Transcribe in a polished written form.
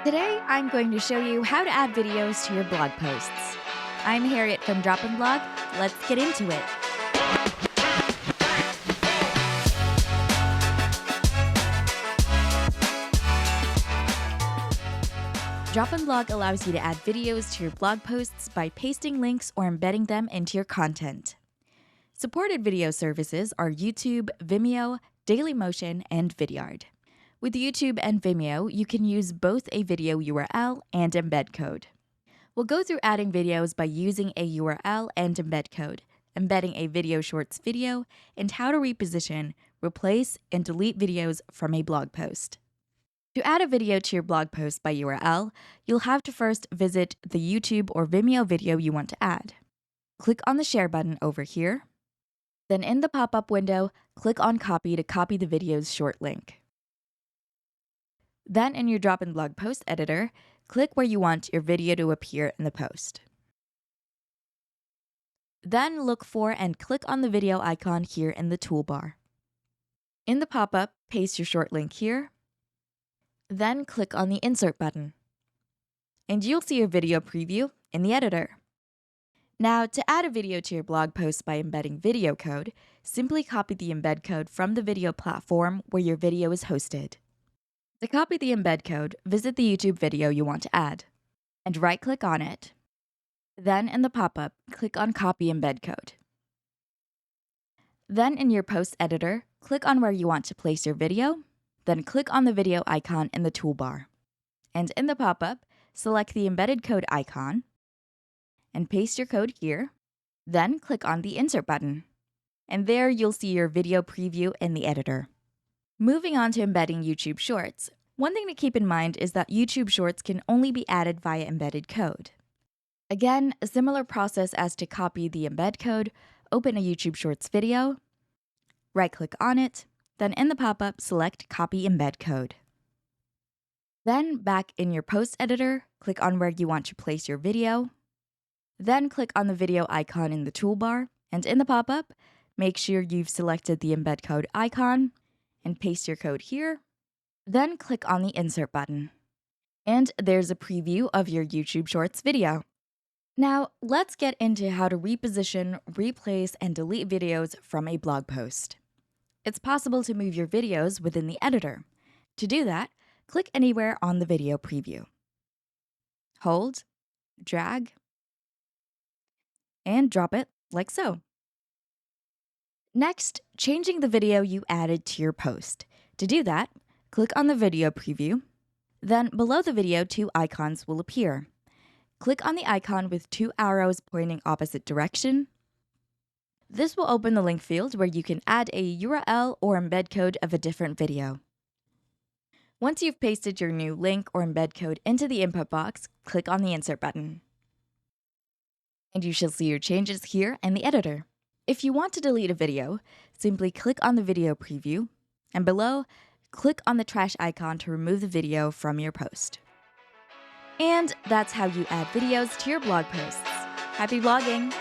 Today, I'm going to show you how to add videos to your blog posts. I'm Harriet from DropInBlog. Let's get into it. DropInBlog allows you to add videos to your blog posts by pasting links or embedding them into your content. Supported video services are YouTube, Vimeo, Dailymotion, and Vidyard. With YouTube and Vimeo, you can use both a video URL and embed code. We'll go through adding videos by using a URL and embed code, embedding a video shorts video, and how to reposition, replace, and delete videos from a blog post. To add a video to your blog post by URL, you'll have to first visit the YouTube or Vimeo video you want to add. Click on the Share button over here. Then in the pop-up window, click on Copy to copy the video's short link. Then in your DropInBlog post editor, click where you want your video to appear in the post. Then look for and click on the video icon here in the toolbar. In the pop-up, paste your short link here. Then click on the Insert button. And you'll see your video preview in the editor. Now, to add a video to your blog post by embedding video code, simply copy the embed code from the video platform where your video is hosted. To copy the embed code, visit the YouTube video you want to add, and right-click on it. Then in the pop-up, click on Copy Embed Code. Then in your post editor, click on where you want to place your video, then click on the video icon in the toolbar. And in the pop-up, select the embedded code icon, and paste your code here. Then click on the Insert button. And there you'll see your video preview in the editor. Moving on to embedding YouTube Shorts, one thing to keep in mind is that YouTube Shorts can only be added via embedded code. Again, a similar process as to copy the embed code, open a YouTube Shorts video, right-click on it, then in the pop-up, select Copy Embed Code. Then back in your post editor, click on where you want to place your video, then click on the video icon in the toolbar, and in the pop-up, make sure you've selected the embed code icon, and paste your code here. Then click on the Insert button. And there's a preview of your YouTube Shorts video. Now, let's get into how to reposition, replace, and delete videos from a blog post. It's possible to move your videos within the editor. To do that, click anywhere on the video preview. Hold, drag, and drop it like so. Next, changing the video you added to your post. To do that, click on the video preview. Then below the video, two icons will appear. Click on the icon with two arrows pointing opposite direction. This will open the link field where you can add a URL or embed code of a different video. Once you've pasted your new link or embed code into the input box, click on the Insert button. And you shall see your changes here in the editor. If you want to delete a video, simply click on the video preview, and below, click on the trash icon to remove the video from your post. And that's how you add videos to your blog posts. Happy blogging!